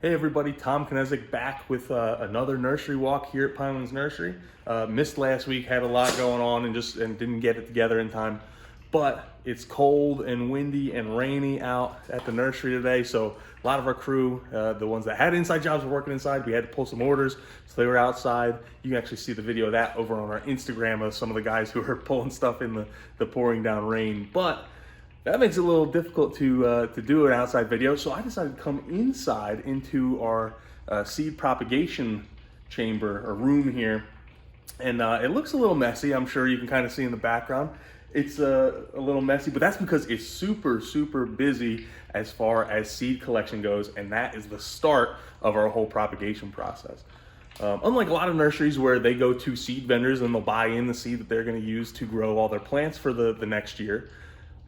Hey everybody, Tom Kinesic back with another nursery walk here at Pinelands Nursery. Missed last week, had a lot going on and didn't get it together in time. But it's cold and windy and rainy out at the nursery today, so a lot of our crew, the ones that had inside jobs, were working inside. We had to pull some orders, so they were outside. You can actually see the video of that over on our Instagram of some of the guys who are pulling stuff in the pouring down rain. But that makes it a little difficult to do an outside video, so I decided to come inside into our seed propagation chamber or room here, and it looks a little messy. I'm sure you can kind of see in the background. It's a little messy, but that's because it's super busy as far as seed collection goes, and that is the start of our whole propagation process. Unlike a lot of nurseries where they go to seed vendors and they'll buy in the seed that they're going to use to grow all their plants for the next year,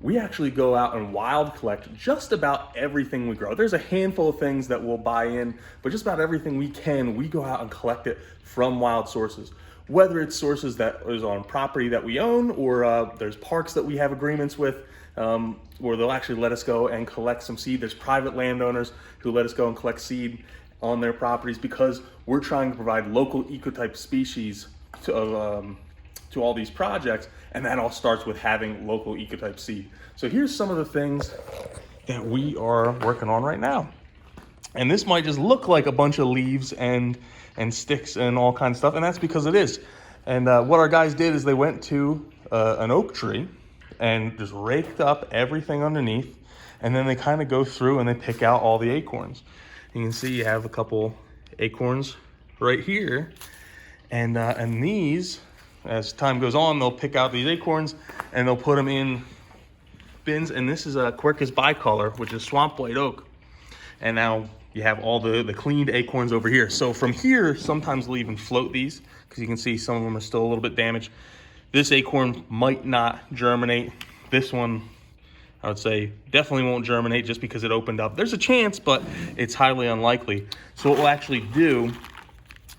we actually go out and wild collect just about everything we grow. There's a handful of things that we'll buy in, but just about everything we can, we go out and collect it from wild sources. Whether it's sources that is on property that we own, or there's parks that we have agreements with, where they'll actually let us go and collect some seed. There's private landowners who let us go and collect seed on their properties because we're trying to provide local ecotype species to all these projects, and that all starts with having local ecotype seed. So here's some of the things that we are working on right now. And this might just look like a bunch of leaves and sticks and all kinds of stuff, and that's because it is. And what our guys did is they went to an oak tree and just raked up everything underneath, and then they kind of go through and they pick out all the acorns. You can see you have a couple acorns right here, and these, as time goes on, they'll pick out these acorns and they'll put them in bins. And this is a Quercus bicolor, which is swamp white oak. And now you have all the cleaned acorns over here. So from here, sometimes they'll even float these because you can see some of them are still a little bit damaged. This acorn might not germinate. This one, I would say, definitely won't germinate just because it opened up. There's a chance, but it's highly unlikely. So what we'll actually do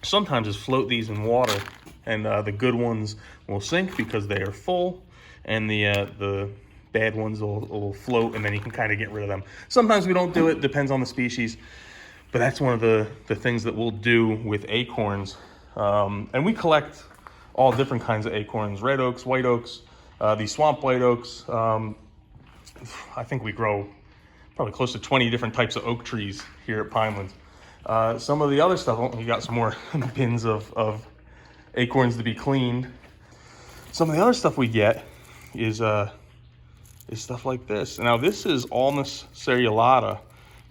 sometimes is float these in water, and the good ones will sink because they are full, and the bad ones will float, and then you can kind of get rid of them. Sometimes we don't do it, depends on the species, but that's one of the things that we'll do with acorns. And we collect all different kinds of acorns, red oaks, white oaks, these swamp white oaks. I think we grow probably close to 20 different types of oak trees here at Pinelands. Some of the other stuff, we got some more bins of acorns to be cleaned. Some of the other stuff we get is stuff like this. Now this is Ulmus seriolata,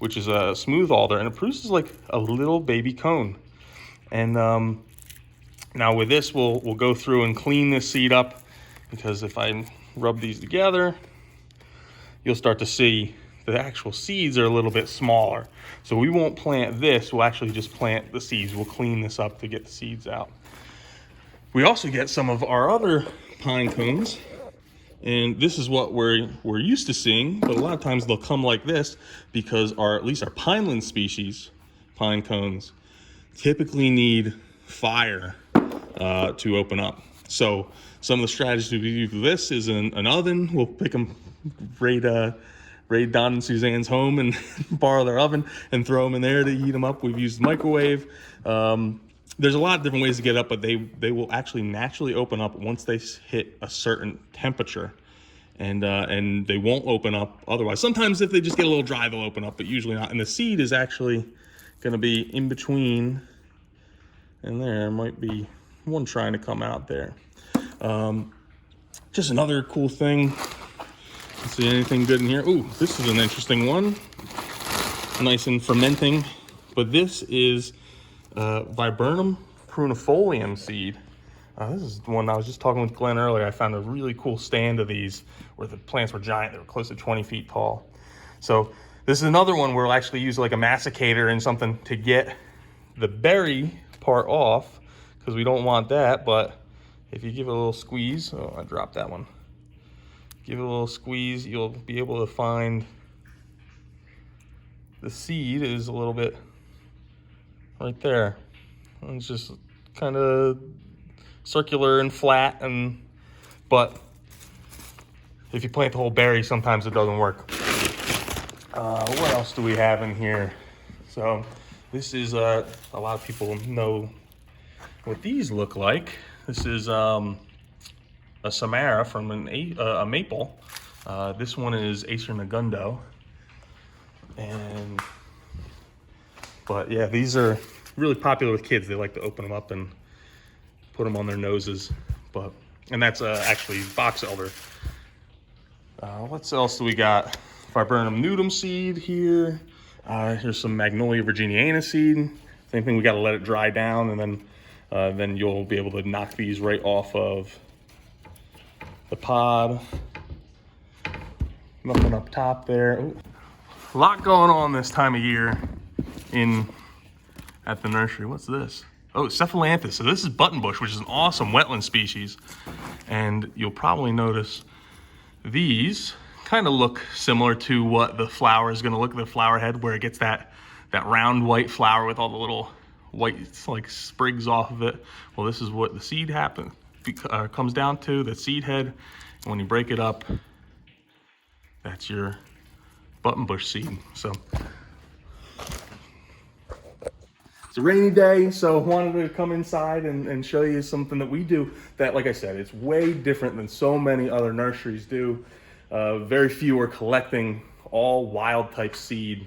which is a smooth alder, and it produces like a little baby cone. And now with this, we'll go through and clean this seed up, because if I rub these together, you'll start to see the actual seeds are a little bit smaller. So we won't plant this, we'll actually just plant the seeds. We'll clean this up to get the seeds out. We also get some of our other pine cones, and this is what we're used to seeing, but a lot of times they'll come like this because at least our Pineland species pine cones typically need fire to open up. So some of the strategies we use for this is an oven. We'll pick them, raid Don and Suzanne's home and borrow their oven and throw them in there to heat them up. We've used microwave. There's a lot of different ways to get up, but they will actually naturally open up once they hit a certain temperature, and they won't open up otherwise. Sometimes if they just get a little dry, they'll open up, but usually not. And the seed is actually going to be in between, and there might be one trying to come out there. Just another cool thing. Let's see, anything good in here? Ooh, this is an interesting one. Nice and fermenting, but this is Viburnum Prunifolium seed. This is one I was just talking with Glenn earlier. I found a really cool stand of these where the plants were giant. They were close to 20 feet tall. So this is another one where we'll actually use like a masticator and something to get the berry part off, because we don't want that. But if you give it a little squeeze, oh, I dropped that one. Give it a little squeeze, you'll be able to find the seed is a little bit right there. And it's just kind of circular and flat, but if you plant the whole berry, sometimes it doesn't work. What else do we have in here? So This is, a lot of people know what these look like. This is a Samara from a maple. This one is Acer Negundo. But yeah, these are really popular with kids. They like to open them up and put them on their noses. And that's actually box elder. What else do we got? Viburnum nudum seed here. Here's some Magnolia virginiana seed. Same thing, we gotta let it dry down, and then you'll be able to knock these right off of the pod. Nothing up top there. Ooh. A lot going on this time of year at the nursery. What's this? Oh, Cephalanthus. So this is buttonbush, which is an awesome wetland species. And you'll probably notice these kind of look similar to what the flower is going to look, the flower head, where it gets that round white flower with all the little white like sprigs off of it. Well, this is what the seed comes down to, the seed head. And when you break it up, that's your buttonbush seed. So it's a rainy day, so I wanted to come inside and show you something that we do that, like I said, it's way different than so many other nurseries do. Very few are collecting all wild type seed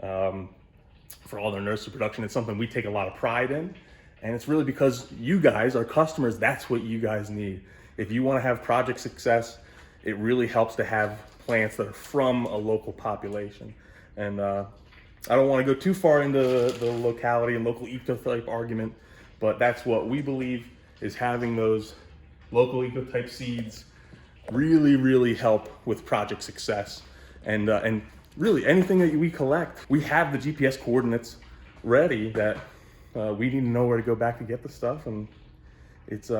for all their nursery production. It's something we take a lot of pride in, and it's really because you guys, our customers, that's what you guys need. If you want to have project success, it really helps to have plants that are from a local population. And I don't want to go too far into the locality and local ecotype argument, but that's what we believe is having those local ecotype seeds really help with project success. And really anything that we collect, we have the GPS coordinates ready that we need to know where to go back to get the stuff. And it's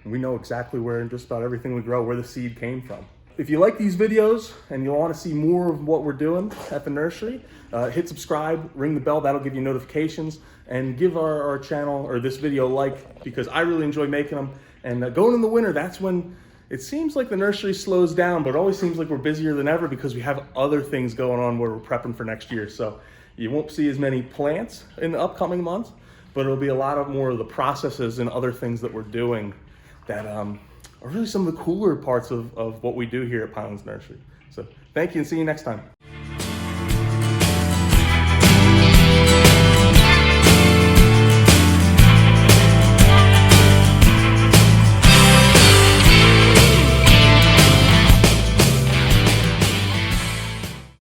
we know exactly where just about everything we grow, where the seed came from. If you like these videos and you want to see more of what we're doing at the nursery, hit subscribe, ring the bell, that'll give you notifications, and give our channel or this video a like, because I really enjoy making them. And going in the winter, that's when it seems like the nursery slows down, but it always seems like we're busier than ever because we have other things going on where we're prepping for next year. So you won't see as many plants in the upcoming months, but it'll be a lot of more of the processes and other things that we're doing that are really some of the cooler parts of what we do here at Pinelands Nursery. So thank you and see you next time.